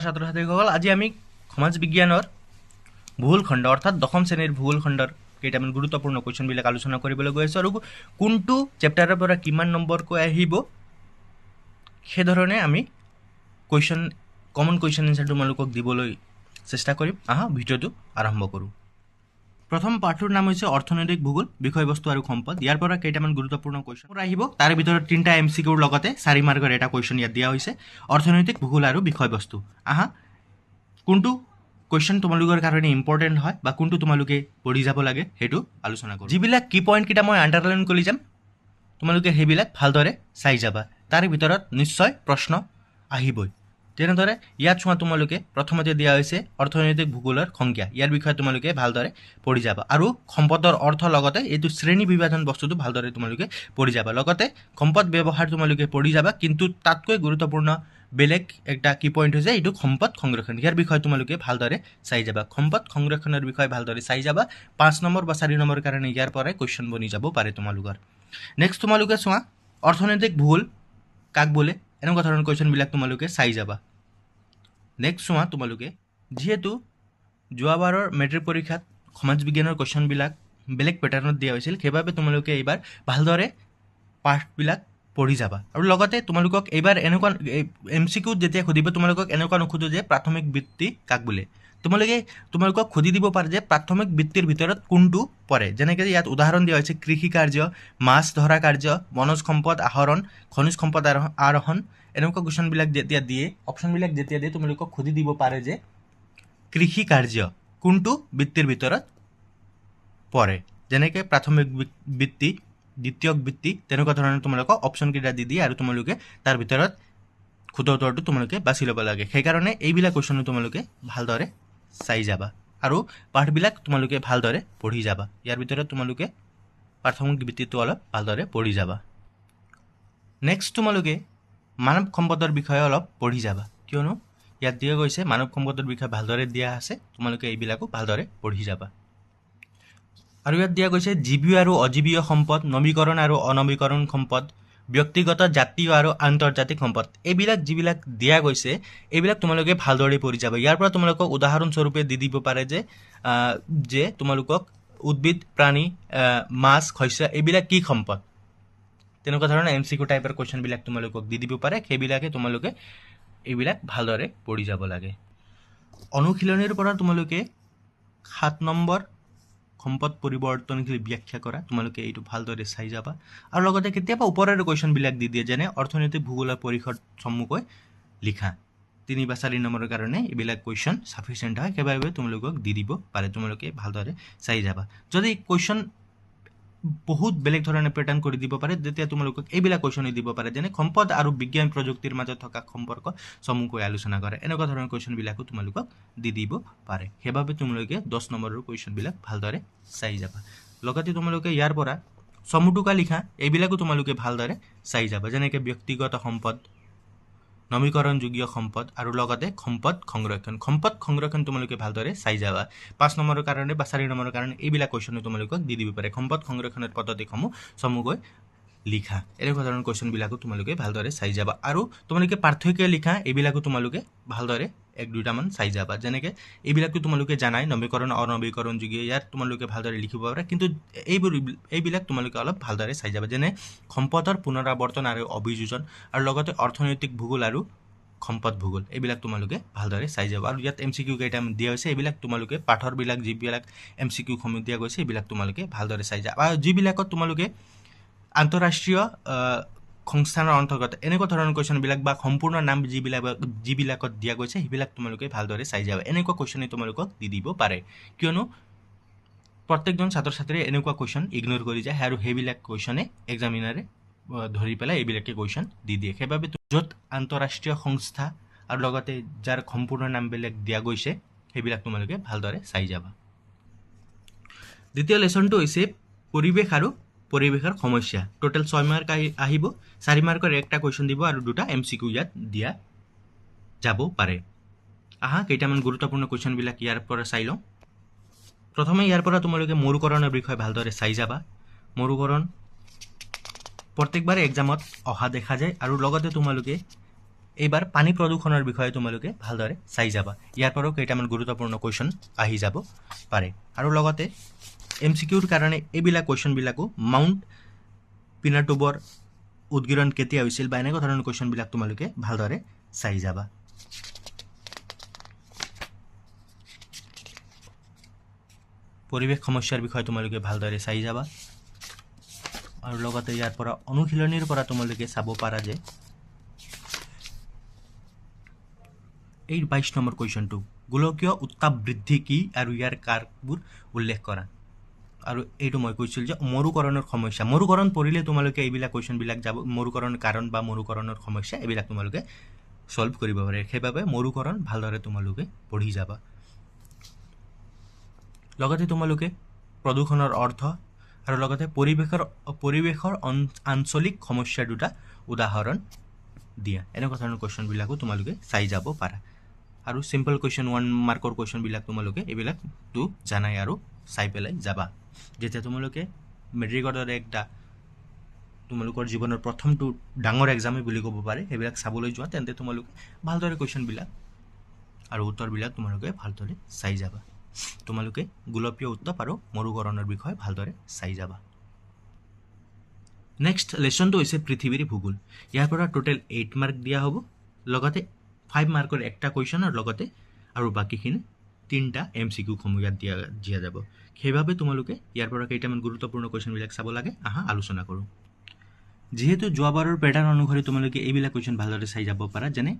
ছাত্ৰ ছাত্ৰীসকল আজি আমি সমাজ বিজ্ঞানৰ ভূগোল খণ্ড অৰ্থাৎ দশম শ্ৰেণীৰ ভূগোল খণ্ডৰ কেইটামান গুৰুত্বপূৰ্ণ কুৱেশ্যনবিলাক আলোচনা কৰিবলৈ গৈ আছোঁ আৰু কোনটো চেপ্টাৰৰ পৰা কিমান নম্বৰকৈ আহিব সেইধৰণে আমি কমন কুৱেশ্যন এনচাৰ তোমালোকক দিবলৈ চেষ্টা কৰিম। আহা ভিডিঅ'টো আৰম্ভ কৰোঁ। প্ৰথম পাঠটোৰ নাম হৈছে অৰ্থনৈতিক ভূগোল বিষয়বস্তু আৰু সম্পদ। ইয়াৰ পৰা কেইটামান গুৰুত্বপূৰ্ণ কুৱেশ্যন আহিব, তাৰে ভিতৰত 3টা MCQৰ লগতে 4 মাৰ্কৰ এটা কুৱেশ্যন ইয়াত দিয়া হৈছে অৰ্থনৈতিক ভূগোল আৰু বিষয়বস্তু। আহা কোনটো কুৱেশ্যন তোমালোকৰ কাৰণে ইম্পৰ্টেণ্ট হয় বা কোনটো তোমালোকে পঢ়ি যাব লাগে সেইটো আলোচনা কৰোঁ। যিবিলাক কি পইণ্টকেইটা মই আণ্ডাৰলাইন কৰি যাম তোমালোকে সেইবিলাক ভালদৰে চাই যাবা, তাৰে ভিতৰত নিশ্চয় প্ৰশ্ন আহিবই। তেনেদৰে ইয়াত চোৱা তোমালোকে প্ৰথমতে দিয়া হৈছে অৰ্থনৈতিক ভূগোলৰ সংজ্ঞা, ইয়াৰ বিষয়ে তোমালোকে ভালদৰে পঢ়ি যাবা আৰু সম্পদৰ অৰ্থ লগতে এইটো শ্ৰেণী বিভাজন বস্তুটো ভালদৰে তোমালোকে পঢ়ি যাবা। লগতে সম্পদ ব্যৱহাৰ তোমালোকে পঢ়ি যাবা, কিন্তু তাতকৈ গুৰুত্বপূৰ্ণ বেলেগ একটা কি পইণ্ট হৈছে এইটো সম্পদ সংৰক্ষণ, ইয়াৰ বিষয়ে তোমালোকে ভালদৰে চাই যাবা। সম্পদ সংৰক্ষণৰ বিষয়ে ভালদৰে চাই যাবা। 5 নম্বৰ বা 4 নম্বৰ কাৰণে ইয়াৰ পৰাই কুৱেশ্যন বনি যাব পাৰে তোমালোকৰ। নেক্সট তোমালোকে চোৱা অৰ্থনৈতিক ভূগোল কাক বোলে, এনেকুৱা ধৰণৰ কুৱেশ্যনবিলাক তোমালোকে চাই যাবা। নেক্সট চোৱা তোমালোকে যিহেতু যোৱাবাৰৰ মেট্ৰিক পৰীক্ষাত সমাজ বিজ্ঞানৰ কুৱেশ্যনবিলাক বেলেগ পেটাৰ্ণত দিয়া হৈছিল, সেইবাবে তোমালোকে এইবাৰ ভালদৰে পাঠবিলাক পঢ়ি যাবা আৰু লগতে তোমালোকক এইবাৰ এনেকুৱা MCQত যেতিয়া সুধিব তোমালোকক এনেকুৱা নুসুধো যে প্ৰাথমিক বৃত্তি কাক বোলে, তোমালোকক সুধি দিব পাৰে যে প্ৰাথমিক বৃত্তিৰ ভিতৰত কোনটো পৰে। যেনেকৈ ইয়াত উদাহৰণ দিয়া হৈছে কৃষি কাৰ্য, মাছ ধৰা কাৰ্য, বনজ সম্পদ আহৰণ, খনিজ সম্পদ আৰোহণ, এনেকুৱা কুৱেশ্যনবিলাক যেতিয়া দিয়ে অপশ্যনবিলাক যেতিয়া দিয়ে তোমালোকক সুধি দিব পাৰে যে কৃষি কাৰ্য কোনটো বৃত্তিৰ ভিতৰত পৰে। যেনেকৈ প্ৰাথমিক বৃত্তি, দ্বিতীয়ক বৃত্তি, তেনেকুৱা ধৰণৰ তোমালোকক অপশ্যনকেইটা দি দিয়ে আৰু তোমালোকে তাৰ ভিতৰত শুদ্ধ উত্তৰটো তোমালোকে বাছি ল'ব লাগে। সেইকাৰণে এইবিলাক কুৱেশ্যনো তোমালোকে ভালদৰে চাই যাবা আৰু পাঠবিলাক তোমালোকে ভালদৰে পঢ়ি যাবা। ইয়াৰ ভিতৰত তোমালোকে প্ৰাথমিক বৃত্তিটো অলপ ভালদৰে পঢ়ি যাবা। নেক্সট তোমালোকে মানৱ সম্পদৰ বিষয়ে অলপ পঢ়ি যাবা, কিয়নো ইয়াত দিয়া গৈছে মানৱ সম্পদৰ বিষয়ে ভালদৰে দিয়া আছে, তোমালোকে এইবিলাকো ভালদৰে পঢ়ি যাবা। আৰু ইয়াত দিয়া গৈছে জীৱীয় আৰু অজীৱীয় সম্পদ, নৱীকৰণ আৰু অনৱীকৰণ সম্পদ, ব্যক্তিগত জাতীয় আৰু আন্তৰ্জাতিক সম্পদ, এইবিলাক যিবিলাক দিয়া গৈছে এইবিলাক তোমালোকে ভালদৰে পঢ়ি যাবা। ইয়াৰ পৰা তোমালোকক উদাহৰণস্বৰূপে দি দিব পাৰে যে তোমালোকক উদ্ভিদ, প্ৰাণী, মাছ, শস্য এইবিলাক কি সম্পদ, তেনেকুৱা ধৰণৰ MCQ টাইপৰ কুৱেশ্যনবিলাক তোমালোকক দি দিব পাৰে, সেইবিলাকে তোমালোকে এইবিলাক ভালদৰে পঢ়ি যাব লাগে। অনুশীলনীৰ পৰা তোমালোকে 7 নম্বৰ সম্পদ পৰিৱৰ্তনশীল ব্যাখ্যা কৰা, তোমালোকে এইটো ভালদৰে চাই যাবা আৰু লগতে কেতিয়াবা ওপৰেৰে কুৱেশ্যনবিলাক দি দিয়ে, যেনে অৰ্থনৈতিক ভূগোলৰ পৰিসৰ চমুকৈ লিখা। 3 বা 4 নম্বৰৰ কাৰণে এইবিলাক কুৱেশ্যন ছাফিচিয়েণ্ট হয়, সেইবাবে তোমালোকক দি দিব পাৰে, তোমালোকে ভালদৰে চাই যাবা। যদি কুৱেশ্যন বহুত বেলেগ ধৰণে পেটাৰ্ণ কৰি দিব পাৰে তেতিয়া তোমালোকক এইবিলাক কুৱেশ্যনে দিব পাৰে, যেনে সম্পদ আৰু বিজ্ঞান প্ৰযুক্তিৰ মাজত থকা সম্পৰ্ক চমুকৈ আলোচনা কৰে, এনেকুৱা ধৰণৰ কুৱেশ্যনবিলাকো তোমালোকক দি দিব পাৰে। সেইবাবে তোমালোকে 10 নম্বৰৰ কুৱেশ্যনবিলাক ভালদৰে চাই যাবা। লগতে তোমালোকে ইয়াৰ পৰা চমুটোকা লিখা এইবিলাকো তোমালোকে ভালদৰে চাই যাবা, যেনেকৈ ব্যক্তিগত সম্পদ, নৱীকৰণযোগ্য সম্পদ আৰু লগতে সম্পদ সংৰক্ষণ তোমালোকে ভালদৰে চাই যাবা। 5 নম্বৰৰ কাৰণে বা 4 নম্বৰৰ কাৰণে এইবিলাক কুৱেশ্যনো তোমালোকক দি দিব পাৰে, সম্পদ সংৰক্ষণৰ পদ্ধতিসমূহ চমুকৈ লিখা, এনেকুৱা ধৰণৰ কুৱেশ্যনবিলাকো তোমালোকে ভালদৰে চাই যাবা। আৰু তোমালোকে পাৰ্থক্য লিখা এইবিলাকো তোমালোকে ভালদৰে 1-2টামান চাই যাবা, যেনেকৈ এইবিলাকতো তোমালোকে জানাই নৱীকৰণ অনৱীকৰণযোগ্য, ইয়াত তোমালোকে ভালদৰে লিখিব পাৰা, কিন্তু এইবিলাক তোমালোকে অলপ ভালদৰে চাই যাবা, যেনে সম্পদৰ পুনৰাৱৰ্তন আৰু অভিযোজন আৰু লগতে অৰ্থনৈতিক ভূগোল আৰু সম্পদ ভূগোল, এইবিলাক তোমালোকে ভালদৰে চাই যাবা। আৰু ইয়াত MCQ কেইটামান দিয়া হৈছে, এইবিলাক তোমালোকে পাঠৰবিলাক যিবিলাক MCQ সমূহ দিয়া গৈছে এইবিলাক তোমালোকে ভালদৰে চাই যাবা। আৰু যিবিলাকত তোমালোকে আন্তঃৰাষ্ট্ৰীয় সংস্থানৰ অন্তৰ্গত এনেকুৱা ধৰণৰ কুৱেশ্যনবিলাক বা সম্পূৰ্ণ নাম যিবিলাকত দিয়া গৈছে সেইবিলাক তোমালোকে ভালদৰে চাই যাবা। এনেকুৱা কুৱেশ্যনে তোমালোকক দি দিব পাৰে, কিয়নো প্ৰত্যেকজন ছাত্ৰ ছাত্ৰীয়ে এনেকুৱা কুৱেশ্যন ইগন'ৰ কৰি যায় আৰু সেইবিলাক কুৱেশ্যনে এক্সামিনাৰে ধৰি পেলাই এইবিলাকে কুৱেশ্যন দি দিয়ে। সেইবাবে য'ত আন্তঃৰাষ্ট্ৰীয় সংস্থা আৰু লগতে যাৰ সম্পূৰ্ণ নামবিলাক দিয়া গৈছে সেইবিলাক তোমালোকে ভালদৰে চাই যাবা। দ্বিতীয় লেচনটো হৈছে পৰিৱেশ আৰু পৰিৱেশৰ সমস্যা। টোটেল 6 মাৰ্ক আহিব, 4 মাৰ্কৰ একটা কুৱেশ্যন দিব আৰু 2টা MCQ ইয়াত দিয়া যাব পাৰে। আহা কেইটামান গুৰুত্বপূৰ্ণ কুৱেশ্যনবিলাক ইয়াৰ পৰা চাই লওঁ। প্ৰথমে ইয়াৰ পৰা তোমালোকে মৰুকৰণৰ বিষয়ে ভালদৰে চাই যাবা। মৰুকৰণ প্ৰত্যেকবাৰে এক্সামত অহা দেখা যায় আৰু লগতে তোমালোকে এইবাৰ পানী প্ৰদূষণৰ বিষয়ে তোমালোকে ভালদৰে চাই যাবা ইয়াৰ পৰাও কেইটামান গুৰুত্বপূৰ্ণ কুৱেশ্যন আহি যাব পাৰে আৰু লগতে MCQৰ কাৰণে এইবিলাক কুৱেশ্যনবিলাকো মাউণ্ট পিনাটুবৰ উদগীৰণ কেতিয়া হৈছিল বা এনেকুৱা ধৰণৰ কুৱেশ্যনবিলাক তোমালোকে ভালদৰে চাই যাবা পৰিৱেশ সমস্যাৰ বিষয়ে তোমালোকে ভালদৰে চাই যাবা আৰু লগতে ইয়াৰ পৰা অনুশীলনীৰ পৰা তোমালোকে চাব পাৰা যে এই 22 নম্বৰ কুৱেশ্যনটো গোলকীয় উত্তাপ বৃদ্ধি কি আৰু ইয়াৰ কাৰকবোৰ উল্লেখ কৰা আৰু এইটো মই কৈছিল যে মৰুকৰণৰ সমস্যা মৰুকৰণ পৰিলে তোমালোকে এইবিলাক কুৱেশ্যনবিলাক যাব মৰুকৰণৰ কাৰণ বা মৰুকৰণৰ সমস্যা এইবিলাক তোমালোকে সলভ কৰিব পাৰে সেইবাবে মৰুকৰণ ভালদৰে তোমালোকে পঢ়ি যাবা লগতে তোমালোকে প্ৰদূষণৰ অৰ্থ আৰু লগতে পৰিৱেশৰ আঞ্চলিক সমস্যা দুটা উদাহৰণ দিয়া এনেকুৱা ধৰণৰ কুৱেশ্যনবিলাকো তোমালোকে চাই যাব পাৰা আৰু সিম্পল কুৱেশ্যন 1 মাৰ্কৰ কুৱেশ্যনবিলাক তোমালোকে এইবিলাকটো জানাই আৰু চাই পেলাই যাবা যেতিয়া তোমালোকে মেট্ৰিকৰ দৰে একটা তোমালোকৰ জীৱনৰ প্ৰথমটো ডাঙৰ এক্সামে বুলি ক'ব পাৰে সেইবিলাক চাবলৈ যোৱা তেন্তে তোমালোকে ভালদৰে কুৱেশ্যনবিলাক আৰু উত্তৰবিলাক তোমালোকে ভালদৰে চাই যাবা তোমালোকে গোলকীয় উত্তাপ আৰু মৰুকৰণৰ বিষয়ে ভালদৰে চাই যাবা নেক্সট লেসনটো হৈছে পৃথিৱীৰ ভূগোল ইয়াৰ পৰা টোটেল 8 মাৰ্ক দিয়া হ'ব লগতে 5 মাৰ্কৰ একটা কুৱেশ্যন আৰু লগতে আৰু বাকিখিনি 3টা MCQ সমূহ ইয়াত দিয়া যাব সেইভাবে তোমালোকে ইয়াৰ পৰা কেইটামান গুৰুত্বপূৰ্ণ কুৱেশ্যনবিলাক চাব লাগে আহা আলোচনা কৰোঁ যেহেতু যোৱাবাৰৰ প্যাটাৰ্ন অনুসৰি তোমালোকে এইবিলাক কুৱেশ্যন ভালদৰে চাই যাব পাৰা যেনে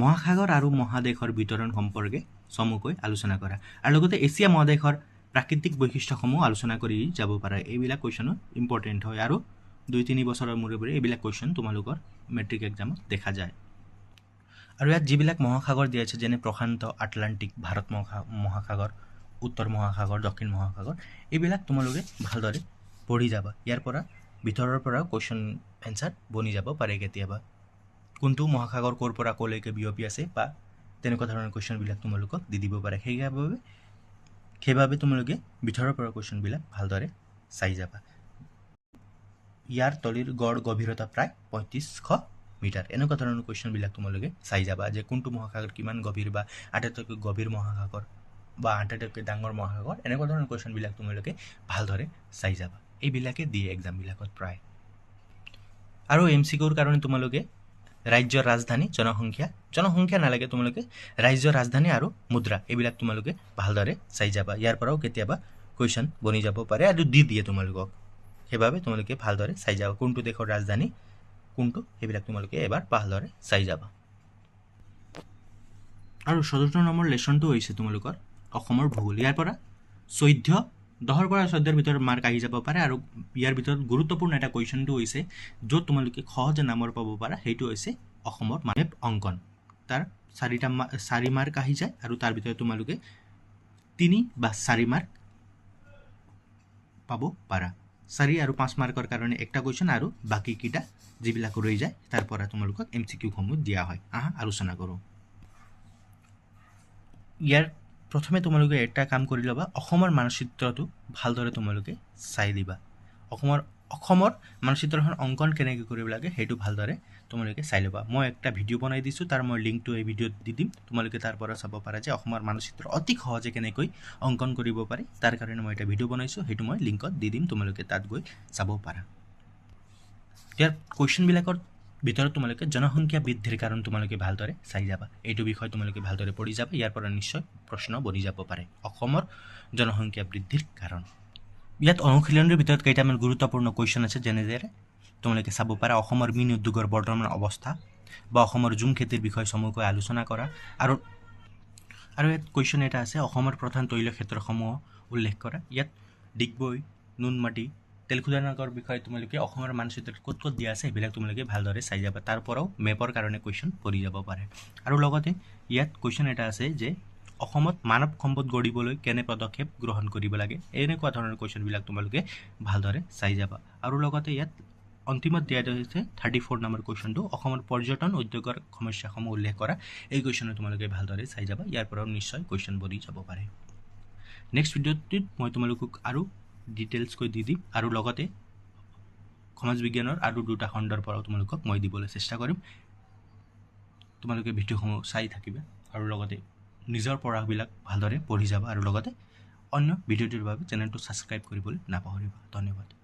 মহাসাগৰ আৰু মহাদেশৰ বিতৰণ সম্পৰ্কে চমুকৈ আলোচনা কৰা আৰু লগতে এছিয়া মহাদেশৰ প্ৰাকৃতিক বৈশিষ্ট্যসমূহ আলোচনা কৰি যাব পাৰা এইবিলাক কুৱেশ্যন ইম্পৰ্টেণ্ট হয় আৰু 2-3 বছৰৰ মূৰে মূৰে এইবিলাক কুৱেশ্যন তোমালোকৰ মেট্ৰিক এক্সামত দেখা যায় আৰু ইয়াত যিবিলাক মহাসাগৰ দিয়া আছে যেনে প্ৰশান্ত আটলান্টিক ভাৰত মহাসাগৰ উত্তৰ মহাসাগৰ দক্ষিণ মহাসাগৰ এইবিলাক তোমালোকে ভালদৰে পঢ়ি যাবা ইয়াৰ পৰা ভিতৰৰ পৰা কুৱেশ্যন এনসাৰ বনি যাব পাৰে কেতিয়াবা কোনটো মহাসাগৰ ক'ৰ পৰা ক'লৈকে বিয়পি আছে বা তেনেকুৱা ধৰণৰ কুৱেশ্যনবিলাক তোমালোকক দি দিব পাৰে সেইবাবে তোমালোকে ভিতৰৰ পৰা কুৱেশ্যনবিলাক ভালদৰে চাই যাবা ইয়াৰ তলিৰ গড় গভীৰতা প্ৰায় 3500 মিটাৰ এনেকুৱা ধৰণৰ কুৱেশ্যনবিলাক তোমালোকে চাই যাবা যে কোনটো মহাসাগৰ কিমান গভীৰ বা আটাইতকৈ গভীৰ মহাসাগৰ বা আটাইতকৈ ডাঙৰ মহাসাগৰ এনেকুৱা ধৰণৰ কুৱেশ্যনবিলাক তোমালোকে ভালদৰে চাই যাবা এইবিলাকে দিয়ে এক্সামবিলাকত প্ৰায় আৰু MCQৰ কাৰণে তোমালোকে ৰাজ্যৰ ৰাজধানী জনসংখ্যা নালাগে তোমালোকে ৰাজ্যৰ ৰাজধানী আৰু মুদ্ৰা এইবিলাক তোমালোকে ভালদৰে চাই যাবা ইয়াৰ পৰাও কেতিয়াবা কুৱেশ্যন বনি যাব পাৰে আৰু দি দিয়ে তোমালোকক সেইবাবে তোমালোকে ভালদৰে চাই যাবা কোনটো দেশৰ ৰাজধানী কোনটো এইবিলাক তোমালোকে এবাৰ ভালদৰে চাই যাবা আৰু 14 নম্বৰ লেসনটো হৈছে তোমালোকৰ অসমৰ ভূগোল ইয়াৰ পৰা 10ৰ পৰা 14ৰ ভিতৰত মাৰ্ক আহি যাব পাৰে আৰু ইয়াৰ ভিতৰত গুৰুত্বপূৰ্ণ এটা কুৱেশ্যনটো হৈছে য'ত তোমালোকে সহজে নম্বৰ পাব পাৰা সেইটো হৈছে অসমৰ মেপ অংকন তাৰ 4 মাৰ্ক আহি যায় আৰু তাৰ ভিতৰত তোমালোকে 3 বা 4 মাৰ্ক পাব পাৰা 4 আৰু 5 মাৰ্কৰ কাৰণে একটা কুৱেশ্যন আৰু বাকি কিটা যিবিলাক ৰৈ যায় তাৰ পৰা তোমালোকক MCQ সমূহ দিয়া হয় আহা আলোচনা কৰোঁ ইয়াৰ প্ৰথমে তোমালোকে এটা কাম কৰি ল'বা অসমৰ মানচিত্ৰটো ভালদৰে তোমালোকে চাই দিবা অসমৰ মানচিত্ৰখন অংকন কেনেকৈ কৰিব লাগে সেইটো ভালদৰে তোমালোকে চাই ল'বা মই একটা ভিডিঅ' বনাই দিছোঁ তাৰ মই লিংকটো এই ভিডিঅ'ত দি দিম তোমালোকে তাৰ পৰা চাব পাৰা যে অসমৰ মানচিত্ৰ অতি সহজে কেনেকৈ অংকন কৰিব পাৰি তাৰ কাৰণে মই এটা ভিডিঅ' বনাইছোঁ সেইটো মই লিংকত দি দিম তোমালোকে তাত গৈ চাব পাৰা ইয়াৰ কুৱেশ্যনবিলাকৰ ভিতৰত তোমালোকে জনসংখ্যা বৃদ্ধিৰ কাৰণ তোমালোকে ভালদৰে চাই যাবা এইটো বিষয় তোমালোকে ভালদৰে পঢ়ি যাবা ইয়াৰ পৰা নিশ্চয় প্ৰশ্ন বনি যাব পাৰে অসমৰ জনসংখ্যা বৃদ্ধিৰ কাৰণ ইয়াত অনুশীলনৰ ভিতৰত কেইটামান গুৰুত্বপূৰ্ণ কুৱেশ্যন আছে যেনেদৰে তোমালোকে চাব পাৰা অসমৰ মীন উদ্যোগৰ বৰ্তমান অৱস্থা বা অসমৰ জুম খেতিৰ বিষয়ে চমুকৈ আলোচনা কৰা আৰু ইয়াত কুৱেশ্যন এটা আছে অসমৰ প্ৰধান তৈল ক্ষেত্ৰসমূহ উল্লেখ কৰা ইয়াত ডিগবৈ নুনমাটি তেলখোদানগৰ বিষয়ে তোমালোকে অসমৰ মানচিত্ৰত ক'ত দিয়া আছে সেইবিলাক তোমালোকে ভালদৰে চাই যাবা তাৰ পৰাও মেপৰ কাৰণে কুৱেশ্যন পৰি যাব পাৰে আৰু লগতে ইয়াত কুৱেশ্যন এটা আছে যে অসমত মানৱ সম্পদ গঢ়িবলৈ কেনে পদক্ষেপ গ্ৰহণ কৰিব লাগে এনেকুৱা ধৰণৰ কুৱেশ্যনবিলাক তোমালোকে ভালদৰে চাই যাবা আৰু লগতে ইয়াত অন্তিমত দিয়া হৈছে 34 নম্বৰ কুৱেশ্যনটো অসমৰ পৰ্যটন উদ্যোগৰ সমস্যাসমূহ উল্লেখ কৰা এই কুৱেশ্যনটো তোমালোকে ভালদৰে চাই যাবা ইয়াৰ পৰাও নিশ্চয় কুৱেশ্যন বনি যাব পাৰে নেক্সট ভিডিঅ'টোত মই তোমালোকক আৰু ডিটেইলছকৈ দি দিম আৰু লগতে সমাজ বিজ্ঞানৰ আৰু দুটা খণ্ডৰ পৰাও তোমালোকক মই দিবলৈ চেষ্টা কৰিম তোমালোকে ভিডিঅ'সমূহ চাই থাকিবা আৰু লগতে নিজৰ পঢ়াবিলাক ভালদৰে পঢ়ি যাবা আৰু লগতে অন্য ভিডিঅ'টোৰ বাবে চেনেলটো ছাবস্ক্ৰাইব কৰিবলৈ নাপাহৰিবা। ধন্যবাদ।